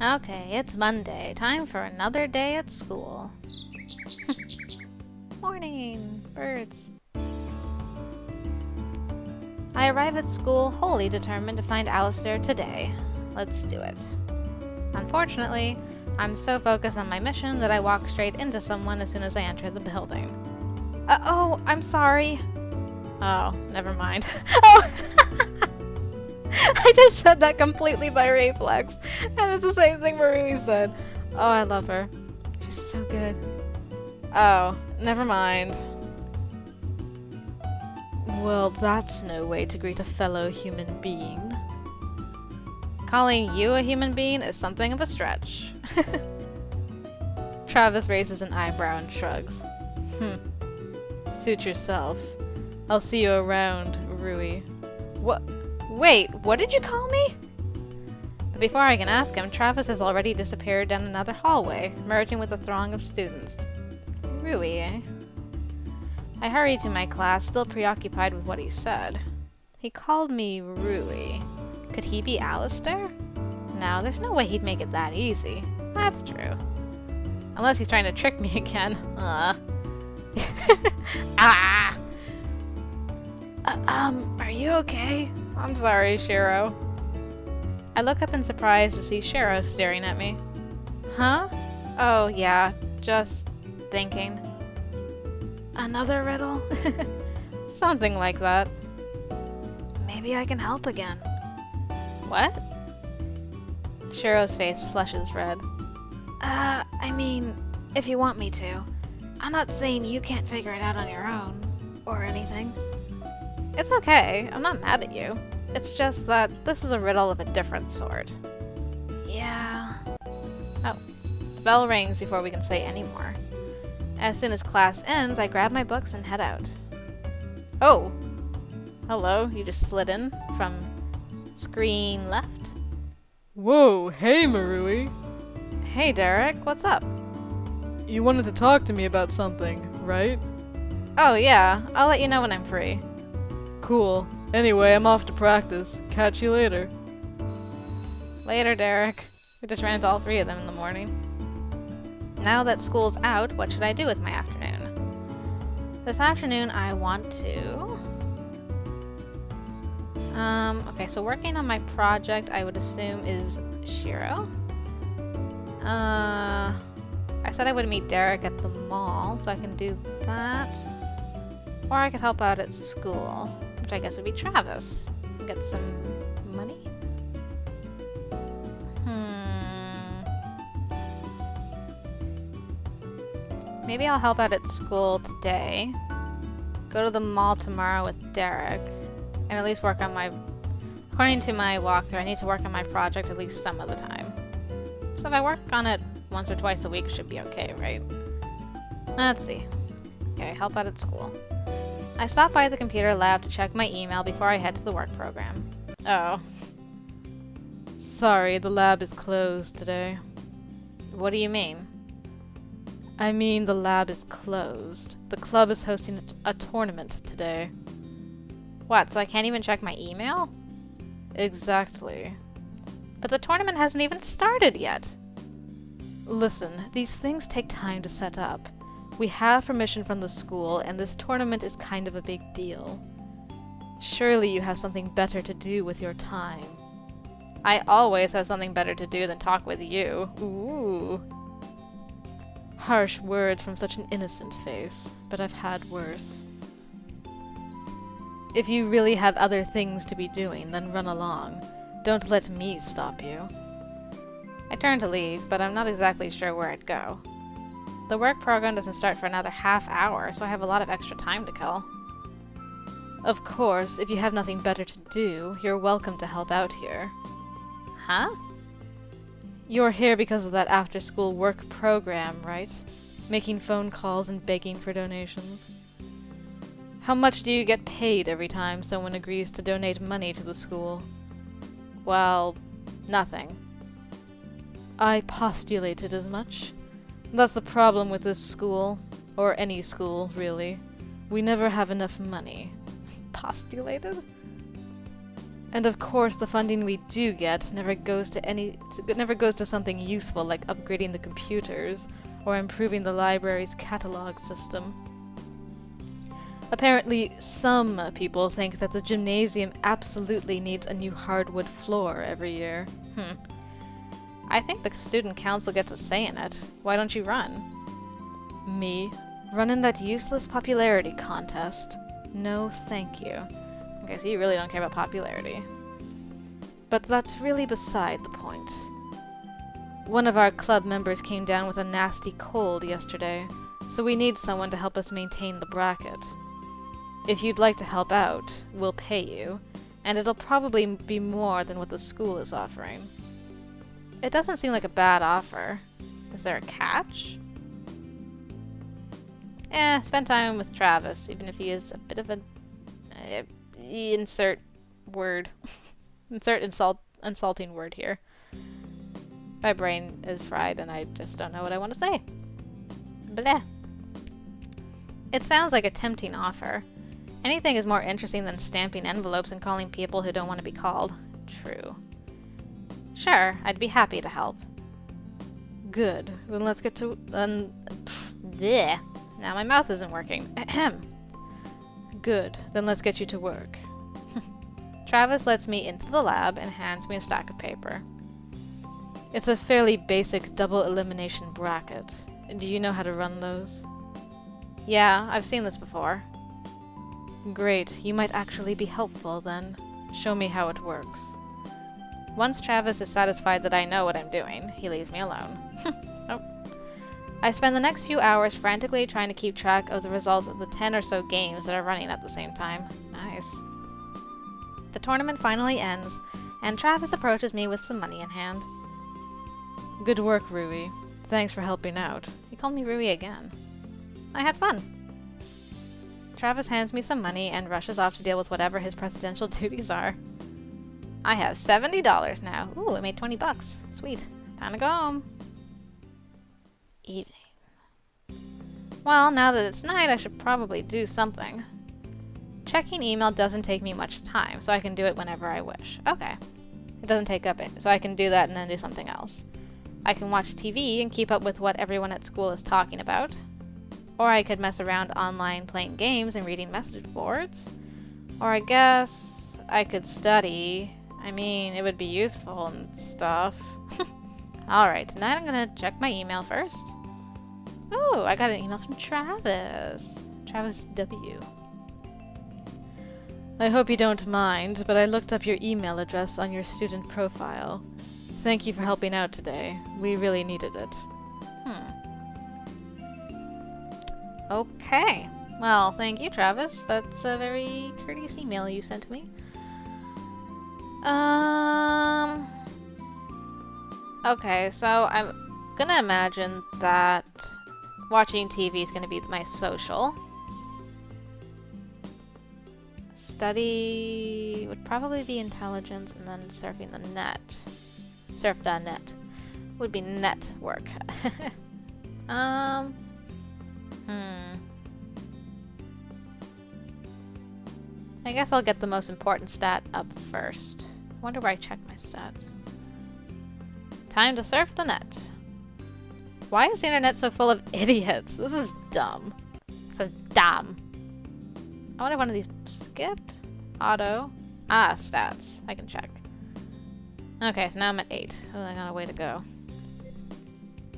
Okay, it's Monday. Time for another day at school. Morning, birds. I arrive at school wholly determined to find Alistair today. Let's do it. Unfortunately, I'm so focused on my mission that I walk straight into someone as soon as I enter the building. Oh, I'm sorry. Oh, never mind. Oh! I just said that completely by reflex, and it's the same thing Merui said. Oh, I love her. She's so good. Oh, never mind. Well, that's no way to greet a fellow human being. Calling you a human being is something of a stretch. Travis raises an eyebrow and shrugs. Suit yourself. I'll see you around, Rui. What? Wait, what did you call me? But before I can ask him, Travis has already disappeared down another hallway, merging with a throng of students. Rui, eh? I hurry to my class, still preoccupied with what he said. He called me Rui. Could he be Alistair? No, there's no way he'd make it that easy. That's true. Unless he's trying to trick me again. Ah! Are you okay? I'm sorry, Shiro. I look up in surprise to see Shiro staring at me. Huh? Oh, yeah. Just thinking. Another riddle? Something like that. Maybe I can help again. What? Shiro's face flushes red. I mean, if you want me to. I'm not saying you can't figure it out on your own, or anything. It's okay. I'm not mad at you. It's just that this is a riddle of a different sort. Yeah. Oh. The bell rings before we can say any more. As soon as class ends, I grab my books and head out. Oh! Hello, you just slid in from screen left? Whoa, hey Merui! Hey Derek, what's up? You wanted to talk to me about something, right? Oh yeah, I'll let you know when I'm free. Cool. Anyway, I'm off to practice. Catch you later. Later, Derek. We just ran into all three of them in the morning. Now that school's out, what should I do with my afternoon? This afternoon I want to... okay, so working on my project I would assume is Shiro. I said I would meet Derek at the mall, so I can do that. Or I could help out at school, which I guess would be Travis. Get some money? Maybe I'll help out at school today. Go to the mall tomorrow with Derek. And at least work on my... According to my walkthrough, I need to work on my project at least some of the time. So if I work on it once or twice a week, it should be okay, right? Let's see. Okay, help out at school. I stop by the computer lab to check my email before I head to the work program. Oh. Sorry, the lab is closed today. What do you mean? I mean the lab is closed. The club is hosting a tournament today. What, so I can't even check my email? Exactly. But the tournament hasn't even started yet. Listen, these things take time to set up. We have permission from the school, and this tournament is kind of a big deal. Surely you have something better to do with your time. I always have something better to do than talk with you. Ooh. Harsh words from such an innocent face, but I've had worse. If you really have other things to be doing, then run along. Don't let me stop you. I turn to leave, but I'm not exactly sure where I'd go. The work program doesn't start for another half hour, so I have a lot of extra time to kill. Of course, if you have nothing better to do, you're welcome to help out here. Huh? You're here because of that after-school work program, right? Making phone calls and begging for donations. How much do you get paid every time someone agrees to donate money to the school? Well, nothing. I postulated as much. That's the problem with this school. Or any school, really. We never have enough money. Postulated? And of course, the funding we do get never goes to something useful like upgrading the computers or improving the library's catalog system. Apparently, some people think that the gymnasium absolutely needs a new hardwood floor every year. I think the student council gets a say in it. Why don't you run? Me? Run in that useless popularity contest? No, thank you. Okay, so you really don't care about popularity. But that's really beside the point. One of our club members came down with a nasty cold yesterday, so we need someone to help us maintain the bracket. If you'd like to help out, we'll pay you, and it'll probably be more than what the school is offering. It doesn't seem like a bad offer. Is there a catch? Spend time with Travis, even if he is a bit of a... insert word. Insert insulting word here. My brain is fried and I just don't know what I want to say. Blah. It sounds like a tempting offer. Anything is more interesting than stamping envelopes and calling people who don't want to be called. True. Sure, I'd be happy to help. Good. Then let's get to... Bleh. Now my mouth isn't working. Ahem. Good. Then let's get you to work. Travis lets me into the lab and hands me a stack of paper. It's a fairly basic double elimination bracket. Do you know how to run those? Yeah, I've seen this before. Great. You might actually be helpful then. Show me how it works. Once Travis is satisfied that I know what I'm doing, he leaves me alone. Nope. I spend the next few hours frantically trying to keep track of the results of the 10 or so games that are running at the same time. Nice. The tournament finally ends, and Travis approaches me with some money in hand. Good work, Rui. Thanks for helping out. He called me Rui again. I had fun. Travis hands me some money and rushes off to deal with whatever his presidential duties are. I have $70 now. Ooh, I made 20 bucks. Sweet. Time to go home. Evening. Well, now that it's night, I should probably do something. Checking email doesn't take me much time, so I can do it whenever I wish. Okay. It doesn't take up it, so I can do that and then do something else. I can watch TV and keep up with what everyone at school is talking about. Or I could mess around online playing games and reading message boards. Or I guess I could study. I mean, it would be useful and stuff. Alright, tonight I'm gonna check my email first. Oh, I got an email from Travis. Travis W. I hope you don't mind, but I looked up your email address on your student profile. Thank you for helping out today. We really needed it. Okay. Well, thank you, Travis. That's a very courteous email you sent to me. Okay, so I'm gonna imagine that watching TV is gonna be my social. Study would probably be intelligence, and then surfing the net. Surf.net would be network. I guess I'll get the most important stat up first. Wonder where I check my stats. Time to surf the net. Why is the internet so full of idiots? This is dumb. It says dumb. I wonder if one of these skip? Auto. Ah, stats. I can check. Okay, so now I'm at 8. Oh, I got a way to go.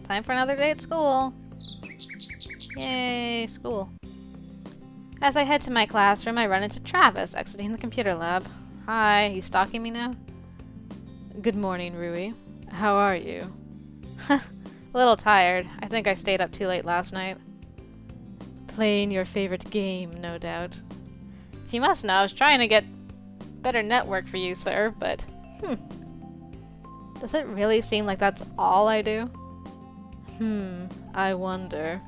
Time for another day at school. Yay, school. As I head to my classroom, I run into Travis exiting the computer lab. Hi, he's stalking me now? Good morning, Rui. How are you? A little tired. I think I stayed up too late last night. Playing your favorite game, no doubt. If you must know, I was trying to get better network for you, sir, but... Does it really seem like that's all I do? I wonder.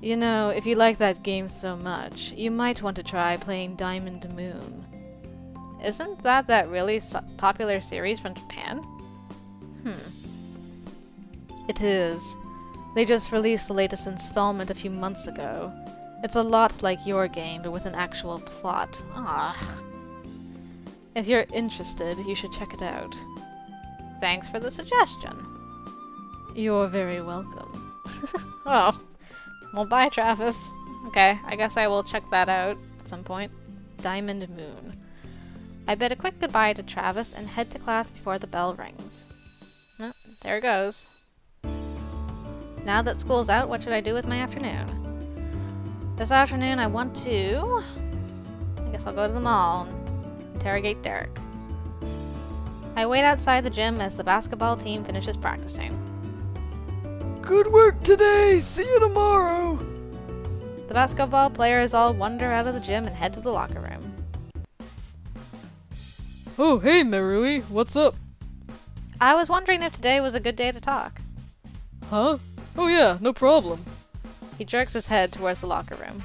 You know, if you like that game so much, you might want to try playing Diamond Moon. Isn't that really popular series from Japan? It is. They just released the latest installment a few months ago. It's a lot like your game, but with an actual plot. Ah. If you're interested, you should check it out. Thanks for the suggestion. You're very welcome. Oh. Well, bye, Travis. Okay, I guess I will check that out at some point. Diamond Moon. I bid a quick goodbye to Travis and head to class before the bell rings. Oh, there it goes. Now that school's out, what should I do with my afternoon? This afternoon I want to... I guess I'll go to the mall and interrogate Derek. I wait outside the gym as the basketball team finishes practicing. Good work today! See you tomorrow! The basketball players all wander out of the gym and head to the locker room. Oh, hey Merui, what's up? I was wondering if today was a good day to talk. Huh? Oh yeah, no problem. He jerks his head towards the locker room.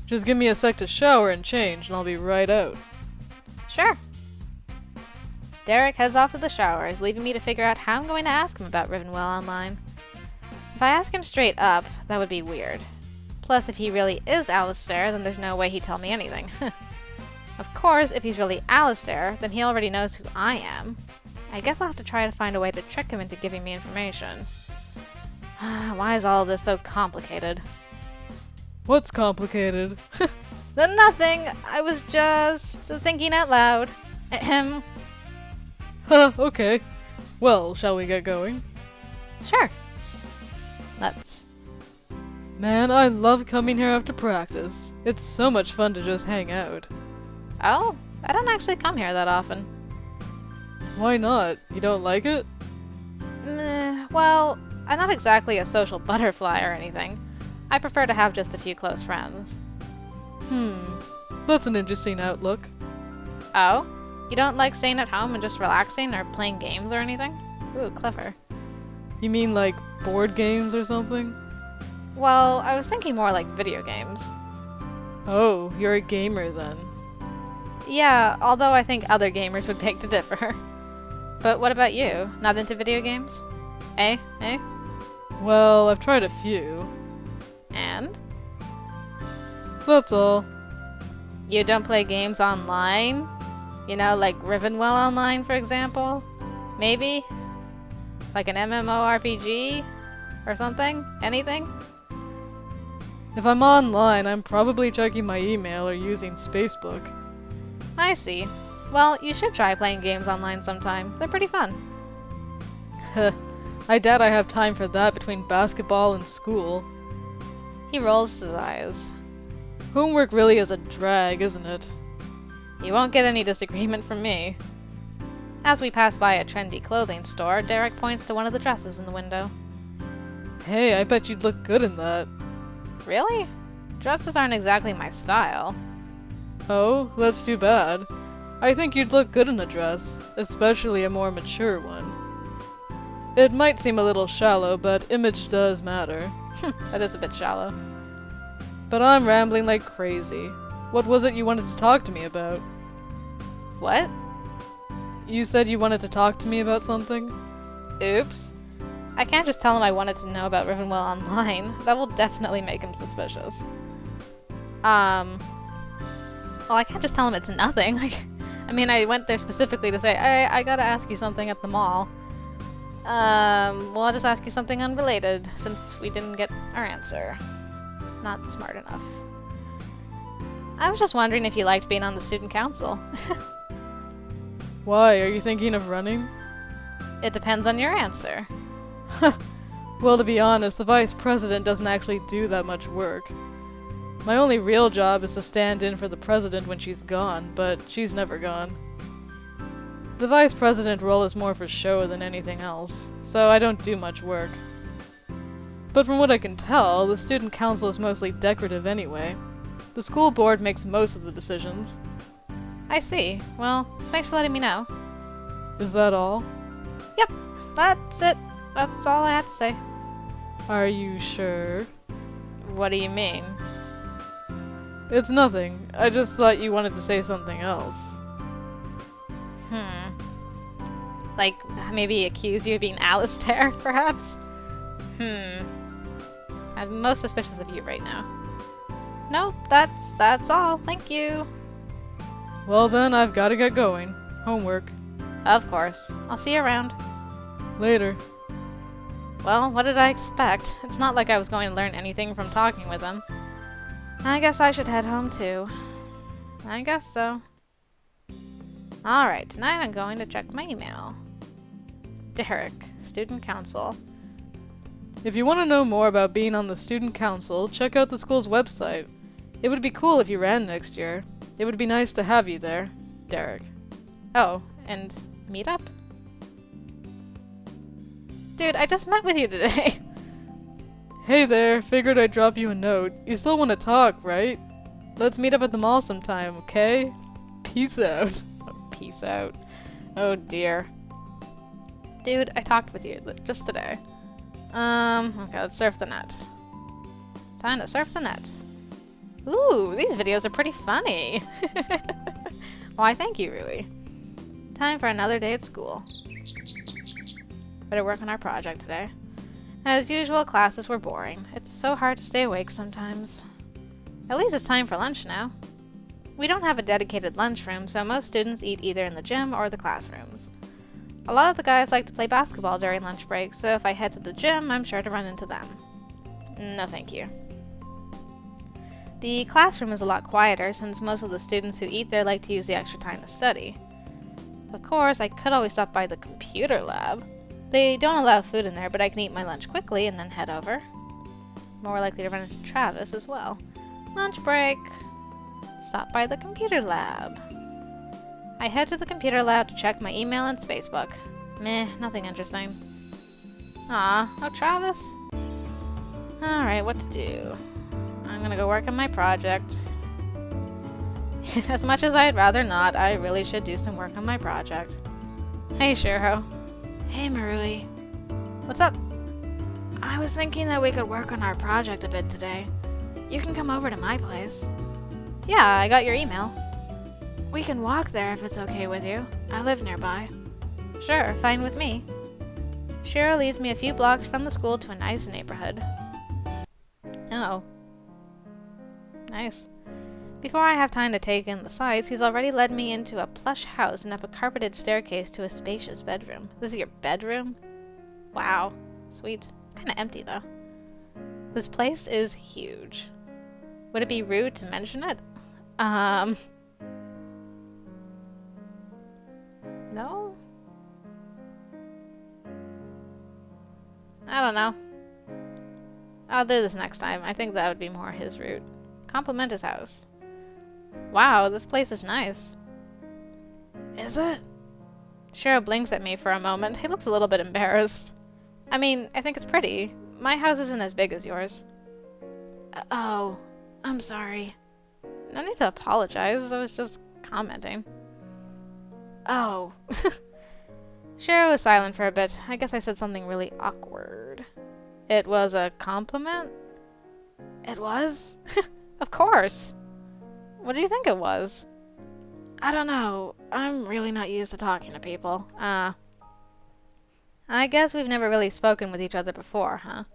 Just give me a sec to shower and change, and I'll be right out. Sure. Derek heads off to the showers, leaving me to figure out how I'm going to ask him about Rivenwell Online. If I ask him straight up, that would be weird. Plus, if he really is Alistair, then there's no way he'd tell me anything. Of course, if he's really Alistair, then he already knows who I am. I guess I'll have to try to find a way to trick him into giving me information. Why is all of this so complicated? What's complicated? Then nothing! I was just thinking out loud. Ahem. Huh, okay. Well, shall we get going? Sure. Let's. Man, I love coming here after practice. It's so much fun to just hang out. Oh, I don't actually come here that often. Why not? You don't like it? Well, I'm not exactly a social butterfly or anything. I prefer to have just a few close friends. That's an interesting outlook. Oh? You don't like staying at home and just relaxing or playing games or anything? Ooh, clever. You mean like board games or something? Well, I was thinking more like video games. Oh, you're a gamer then. Yeah, although I think other gamers would beg to differ. But what about you? Not into video games? Eh? Well, I've tried a few. And? That's all. You don't play games online? You know, like Rivenwell Online, for example? Maybe? Like an MMORPG? Or something? Anything? If I'm online, I'm probably checking my email or using Facebook. I see. Well, you should try playing games online sometime. They're pretty fun. Heh. I doubt I have time for that between basketball and school. He rolls his eyes. Homework really is a drag, isn't it? You won't get any disagreement from me. As we pass by a trendy clothing store, Derek points to one of the dresses in the window. Hey, I bet you'd look good in that. Really? Dresses aren't exactly my style. Oh, that's too bad. I think you'd look good in a dress, especially a more mature one. It might seem a little shallow, but image does matter. That is a bit shallow. But I'm rambling like crazy. What was it you wanted to talk to me about? What? You said you wanted to talk to me about something? Oops. I can't just tell him I wanted to know about Rivenwell Online. That will definitely make him suspicious. Well, I can't just tell him it's nothing. I mean, I went there specifically to say, I gotta ask you something at the mall. Well, I'll just ask you something unrelated, since we didn't get our answer. Not smart enough. I was just wondering if you liked being on the student council. Why, are you thinking of running? It depends on your answer. Well, to be honest, the vice president doesn't actually do that much work. My only real job is to stand in for the president when she's gone, but she's never gone. The vice president role is more for show than anything else, so I don't do much work. But from what I can tell, the student council is mostly decorative anyway. The school board makes most of the decisions. I see. Well, thanks for letting me know. Is that all? Yep, that's it. That's all I have to say. Are you sure? What do you mean? It's nothing. I just thought you wanted to say something else. Like, maybe accuse you of being Alistair, perhaps? I'm most suspicious of you right now. No, that's all. Thank you. Well then, I've gotta get going. Homework. Of course. I'll see you around. Later. Well, what did I expect? It's not like I was going to learn anything from talking with him. I guess I should head home too. I guess so. Alright, tonight I'm going to check my email. Derek, Student Council. If you want to know more about being on the Student Council, check out the school's website. It would be cool if you ran next year. It would be nice to have you there. Derek. Oh, and meet up? Dude, I just met with you today. Hey there, figured I'd drop you a note. You still want to talk, right? Let's meet up at the mall sometime, okay? Peace out. Peace out. Oh dear. Dude, I talked with you just today. Okay, let's surf the net. Time to surf the net. Ooh, these videos are pretty funny. Why, thank you, Rui. Time for another day at school. Better work on our project today. As usual, classes were boring. It's so hard to stay awake sometimes. At least it's time for lunch now. We don't have a dedicated lunchroom, so most students eat either in the gym or the classrooms. A lot of the guys like to play basketball during lunch breaks, so if I head to the gym, I'm sure to run into them. No thank you. The classroom is a lot quieter since most of the students who eat there like to use the extra time to study. Of course, I could always stop by the computer lab. They don't allow food in there, but I can eat my lunch quickly and then head over. More likely to run into Travis as well. Lunch break. Stop by the computer lab. I head to the computer lab to check my email and Spacebook. Meh, nothing interesting. Aw, oh Travis? Alright, what to do? I'm gonna go work on my project. As much as I'd rather not, I really should do some work on my project. Hey Shiro. Hey Merui. What's up? I was thinking that we could work on our project a bit today. You can come over to my place. Yeah, I got your email. We can walk there if it's okay with you. I live nearby. Sure, fine with me. Shiro leads me a few blocks from the school to a nice neighborhood. Oh. Nice. Before I have time to take in the sights, he's already led me into a plush house and up a carpeted staircase to a spacious bedroom. This is your bedroom? Wow. Sweet. It's kind of empty, though. This place is huge. Would it be rude to mention it? No? I don't know. I'll do this next time. I think that would be more his route. Compliment his house. Wow, this place is nice. Is it? Shiro blinks at me for a moment. He looks a little bit embarrassed. I mean, I think it's pretty. My house isn't as big as yours. Oh, I'm sorry. No need to apologize. I was just commenting. Oh. Shiro was silent for a bit. I guess I said something really awkward. It was a compliment? It was? Of course. What do you think it was? I don't know. I'm really not used to talking to people. I guess we've never really spoken with each other before, huh?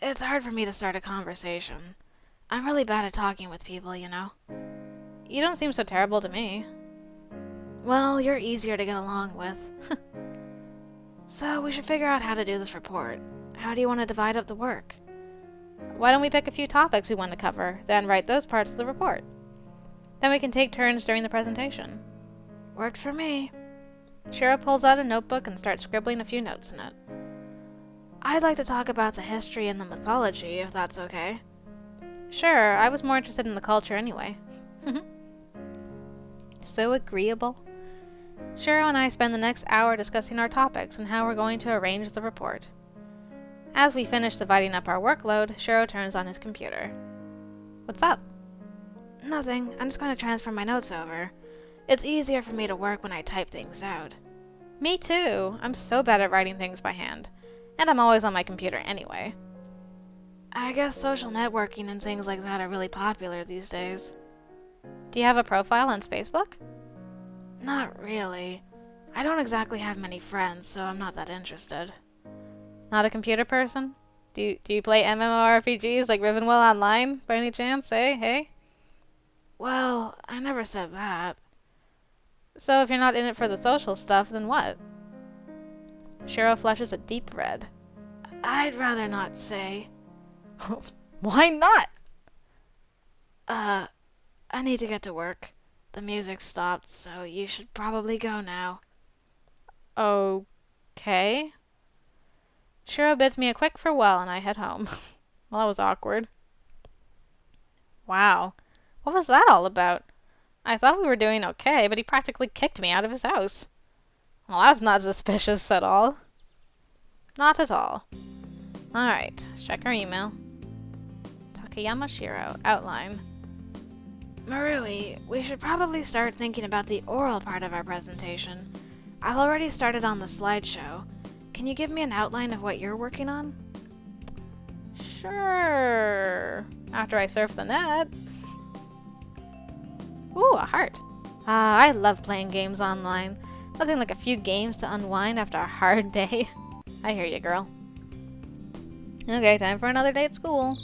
It's hard for me to start a conversation. I'm really bad at talking with people, you know. You don't seem so terrible to me. Well, you're easier to get along with. So we should figure out how to do this report. How do you want to divide up the work? Why don't we pick a few topics we want to cover, then write those parts of the report? Then we can take turns during the presentation. Works for me. Shiro pulls out a notebook and starts scribbling a few notes in it. I'd like to talk about the history and the mythology, if that's okay. Sure, I was more interested in the culture anyway. So agreeable. Shiro and I spend the next hour discussing our topics and how we're going to arrange the report. As we finish dividing up our workload, Shiro turns on his computer. What's up? Nothing. I'm just going to transfer my notes over. It's easier for me to work when I type things out. Me too. I'm so bad at writing things by hand. And I'm always on my computer anyway. I guess social networking and things like that are really popular these days. Do you have a profile on Facebook? Not really. I don't exactly have many friends, so I'm not that interested. Not a computer person? Do you play MMORPGs like Rivenwell Online, by any chance, eh? Hey? Well, I never said that. So if you're not in it for the social stuff, then what? Shiro flushes a deep red. I'd rather not say. Why not? I need to get to work. The music stopped, so you should probably go now. Okay. Shiro bids me a quick farewell and I head home. Well, that was awkward. Wow. What was that all about? I thought we were doing okay, but he practically kicked me out of his house. Well, that's not suspicious at all. Not at all. Alright, let's check our email. Takayama Shiro, outline. Merui, we should probably start thinking about the oral part of our presentation. I've already started on the slideshow. Can you give me an outline of what you're working on? Sure. After I surf the net. Ooh, a heart. I love playing games online. Nothing like a few games to unwind after a hard day. I hear you, girl. Okay, time for another day at school.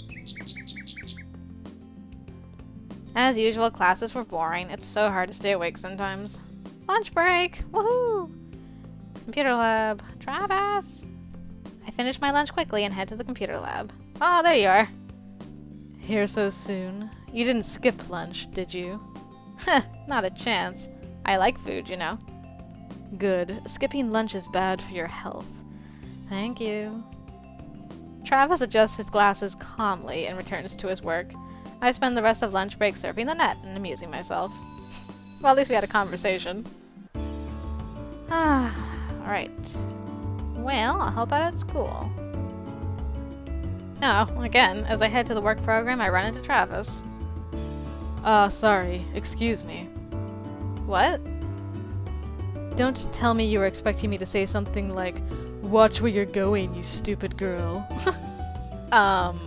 As usual, classes were boring. It's so hard to stay awake sometimes. Lunch break! Woohoo! Computer lab. Travis! I finish my lunch quickly and head to the computer lab. Oh, there you are. Here so soon. You didn't skip lunch, did you? Heh, not a chance. I like food, you know. Good. Skipping lunch is bad for your health. Thank you. Travis adjusts his glasses calmly and returns to his work. I spend the rest of lunch break surfing the net and amusing myself. Well, at least we had a conversation. Alright. Well, I'll help out at school. Oh, again, as I head to the work program, I run into Travis. Sorry. Excuse me. What? Don't tell me you were expecting me to say something like, "Watch where you're going, you stupid girl." I'm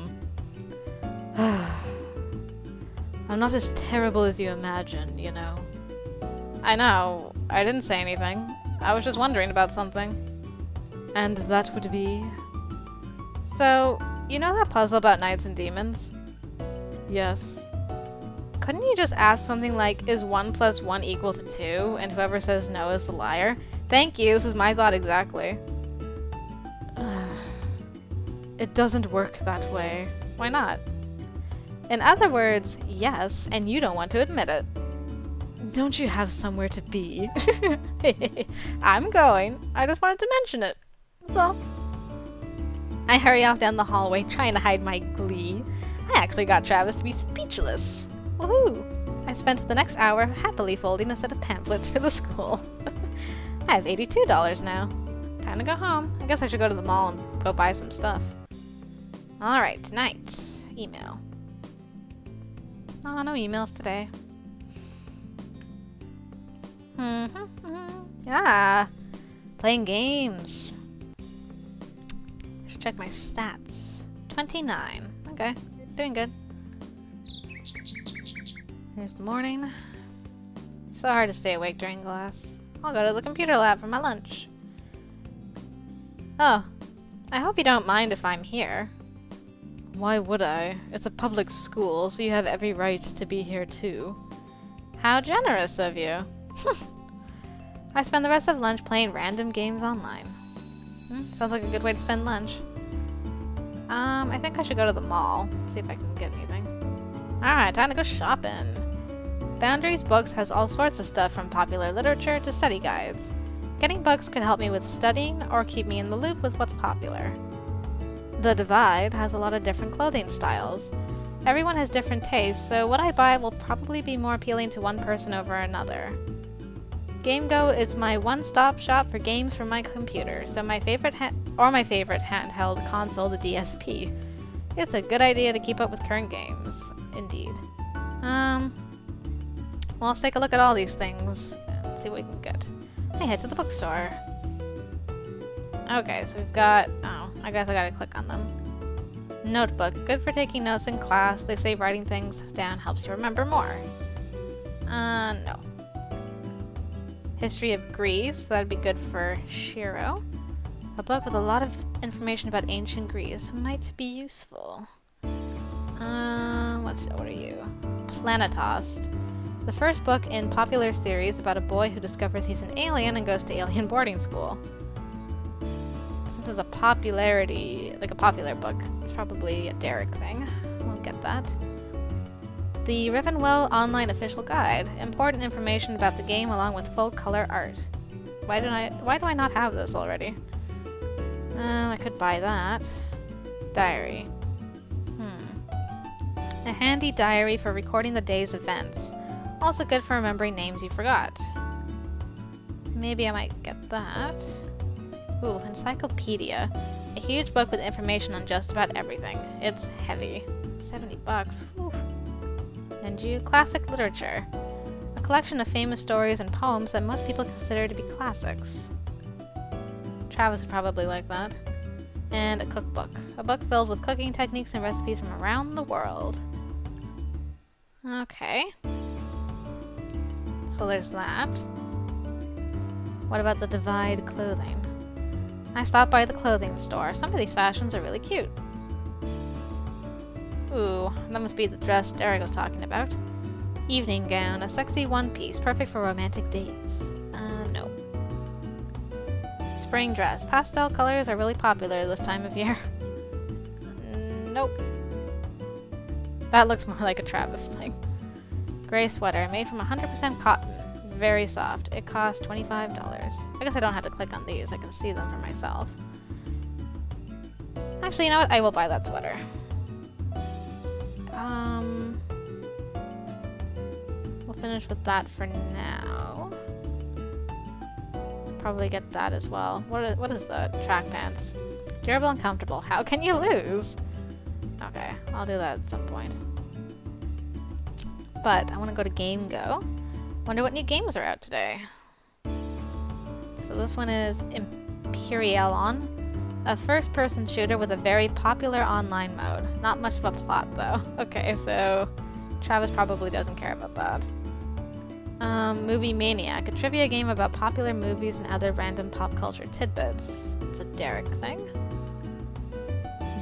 not as terrible as you imagine, you know. I know. I didn't say anything. I was just wondering about something. And that would be? So, you know that puzzle about knights and demons? Yes. Couldn't you just ask something like, is 1 + 1 equal to 2? And whoever says no is the liar? Thank you, this was my thought exactly. It doesn't work that way. Why not? In other words, yes, and you don't want to admit it. Don't you have somewhere to be? I'm going. I just wanted to mention it. That's all. I hurry off down the hallway, trying to hide my glee. I actually got Travis to be speechless. Woohoo! I spent the next hour happily folding a set of pamphlets for the school. I have $82 now. Time to go home. I guess I should go to the mall and go buy some stuff. Alright, tonight. Email. Oh, no emails today. Playing games. I should check my stats. 29. Okay, doing good. Here's the morning. So hard to stay awake during class. I'll go to the computer lab for my lunch. Oh, I hope you don't mind if I'm here. Why would I? It's a public school, so you have every right to be here too. How generous of you. I spend the rest of lunch playing random games online. Sounds like a good way to spend lunch. I think I should go to the mall, see if I can get anything. Alright, time to go shopping. Boundaries Books has all sorts of stuff from popular literature to study guides. Getting books could help me with studying or keep me in the loop with what's popular. The Divide has a lot of different clothing styles. Everyone has different tastes, so what I buy will probably be more appealing to one person over another. GameGo is my one-stop shop for games from my computer, so my favorite handheld console, the DSP. It's a good idea to keep up with current games. Indeed. Well, let's take a look at all these things and see what we can get. I head to the bookstore. Okay, so we've got... oh, I guess I gotta click on them. Notebook. Good for taking notes in class. They say writing things down helps you remember more. No. History of Greece. That'd be good for Shiro. A book with a lot of information about ancient Greece might be useful. What are you? Planetost. The first book in popular series about a boy who discovers he's an alien and goes to alien boarding school. Since this is a popular book, it's probably a Derek thing. We'll get that. The Rivenwell Online official guide. Important information about the game along with full color art. Why do I not have this already? I could buy that. Diary. A handy diary for recording the day's events. Also good for remembering names you forgot. Maybe I might get that. Ooh, encyclopedia. A huge book with information on just about everything. It's heavy. 70 bucks. Whew. And you, classic literature. A collection of famous stories and poems that most people consider to be classics. Travis would probably like that. And a cookbook. A book filled with cooking techniques and recipes from around the world. Okay. So there's that. What about the Divide clothing? I stopped by the clothing store. Some of these fashions are really cute. Ooh, that must be the dress Derek was talking about. Evening gown, a sexy one-piece, perfect for romantic dates. No. Spring dress. Pastel colors are really popular this time of year. Nope. That looks more like a Travis thing. Gray sweater, made from 100% cotton. Very soft. It costs $25. I guess I don't have to click on these. I can see them for myself. Actually, you know what? I will buy that sweater. We'll finish with that for now. Probably get that as well. What is the track pants? Durable and comfortable. How can you lose? Okay, I'll do that at some point. But I want to go to Game Go. Wonder what new games are out today. So this one is Imperialon, a first-person shooter with a very popular online mode. Not much of a plot though. Okay, so Travis probably doesn't care about that. Movie Maniac, a trivia game about popular movies and other random pop culture tidbits. It's a Derek thing.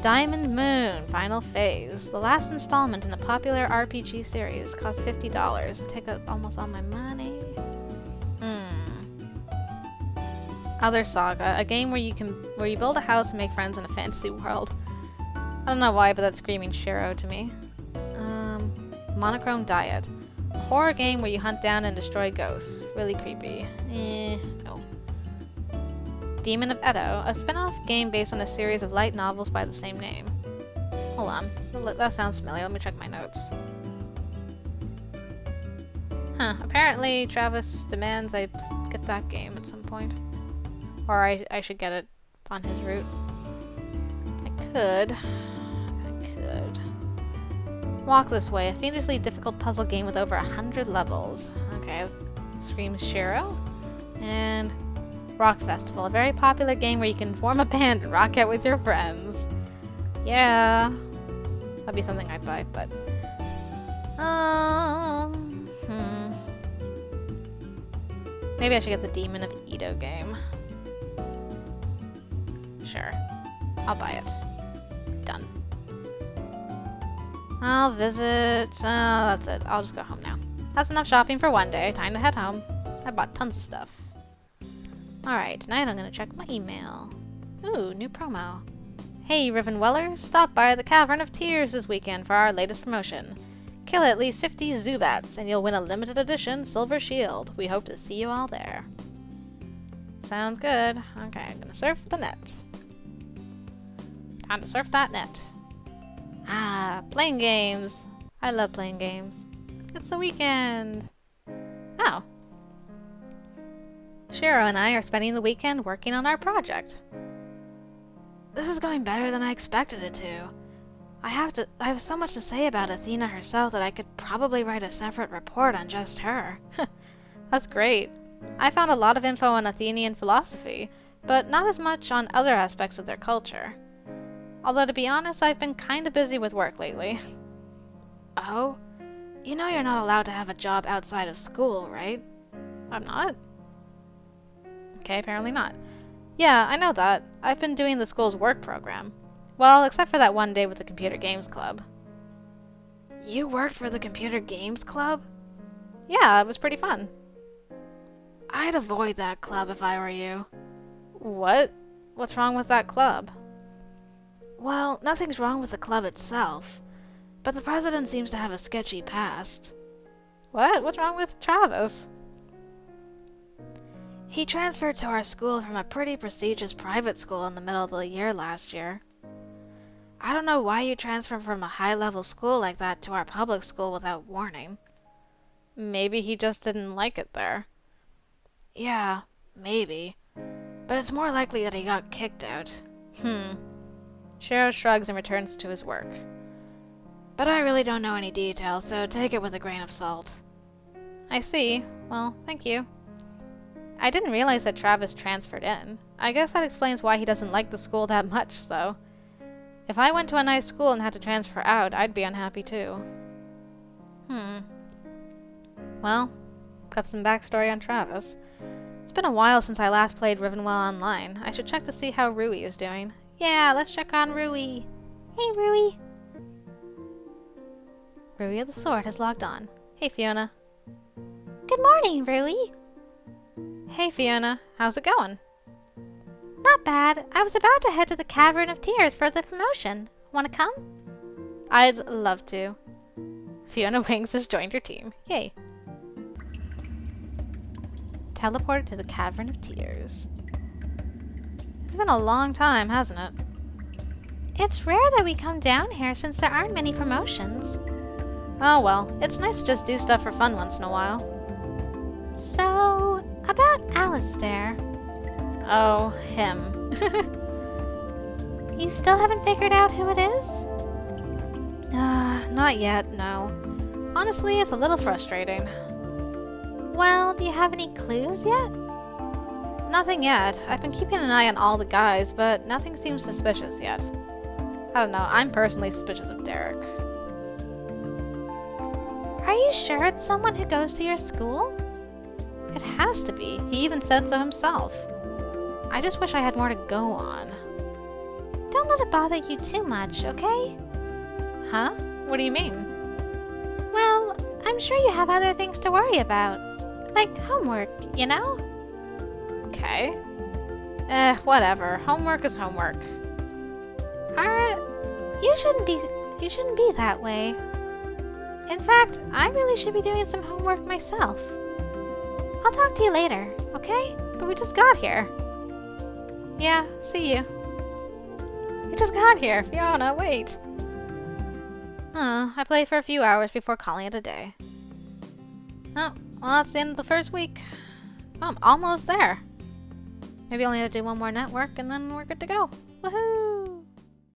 Diamond Moon, Final Phase. The last installment in a popular RPG series. Costs $50. Take up almost all my money. Other Saga, a game where you build a house and make friends in a fantasy world. I don't know why, but that's screaming Shiro to me. Monochrome Diet. A horror game where you hunt down and destroy ghosts. Really creepy. No. Demon of Edo, a spin-off game based on a series of light novels by the same name. Hold on. That sounds familiar. Let me check my notes. Huh. Apparently Travis demands I get that game at some point. Or I should get it on his route. I could. Walk This Way, a fiendishly difficult puzzle game with over 100 levels. Okay, screams Shiro. And Rock Festival, a very popular game where you can form a band and rock out with your friends. Yeah. That'd be something I'd buy, but... Maybe I should get the Demon of Edo game. Sure. I'll buy it. Done. I'll visit... that's it. I'll just go home now. That's enough shopping for one day. Time to head home. I bought tons of stuff. Alright, tonight I'm gonna check my email. Ooh, new promo. Hey, Rivenwellers! Stop by the Cavern of Tears this weekend for our latest promotion. Kill at least 50 Zubats, and you'll win a limited edition Silver Shield. We hope to see you all there. Sounds good. Okay, I'm gonna surf the net. Time to surf that net. Ah, playing games. I love playing games. It's the weekend. Oh. Shiro and I are spending the weekend working on our project. This is going better than I expected it to. I have so much to say about Athena herself that I could probably write a separate report on just her. That's great. I found a lot of info on Athenian philosophy, but not as much on other aspects of their culture. Although, to be honest, I've been kinda busy with work lately. Oh? You know you're not allowed to have a job outside of school, right? I'm not? Okay, apparently not. Yeah, I know that. I've been doing the school's work program. Well, except for that one day with the Computer Games Club. You worked for the Computer Games Club? Yeah, it was pretty fun. I'd avoid that club if I were you. What? What's wrong with that club? Well, nothing's wrong with the club itself, but the president seems to have a sketchy past. What? What's wrong with Travis? He transferred to our school from a pretty prestigious private school in the middle of the year last year. I don't know why you transfer from a high-level school like that to our public school without warning. Maybe he just didn't like it there. Yeah, maybe. But it's more likely that he got kicked out. Shiro shrugs and returns to his work. But I really don't know any details, so take it with a grain of salt. I see. Well, thank you. I didn't realize that Travis transferred in. I guess that explains why he doesn't like the school that much, though. If I went to a nice school and had to transfer out, I'd be unhappy too. Well, got some backstory on Travis. It's been a while since I last played Rivenwell Online. I should check to see how Rui is doing. Yeah, let's check on Rui. Hey, Rui. Rui of the Sword has logged on. Hey, Fiona. Good morning, Rui. Hey, Fiona. How's it going? Not bad. I was about to head to the Cavern of Tears for the promotion. Want to come? I'd love to. Fiona Wings has joined your team. Yay. Teleported to the Cavern of Tears. It's been a long time, hasn't it? It's rare that we come down here since there aren't many promotions. Oh well, it's nice to just do stuff for fun once in a while. So, about Alistair. Oh, him. You still haven't figured out who it is? Not yet, no. Honestly, it's a little frustrating. Well, do you have any clues yet? Nothing yet. I've been keeping an eye on all the guys, but nothing seems suspicious yet. I don't know, I'm personally suspicious of Derek. Are you sure it's someone who goes to your school? It has to be. He even said so himself. I just wish I had more to go on. Don't let it bother you too much, okay? Huh? What do you mean? Well, I'm sure you have other things to worry about. Like homework, you know? Okay. Whatever. Homework is homework. You shouldn't be that way. In fact, I really should be doing some homework myself. I'll talk to you later, okay? But we just got here. Yeah, see you. We just got here. Fiona, wait. I played for a few hours before calling it a day. Oh, well, that's the end of the first week. Well, I'm almost there. Maybe I'll only have to do one more network and then we're good to go. Woohoo!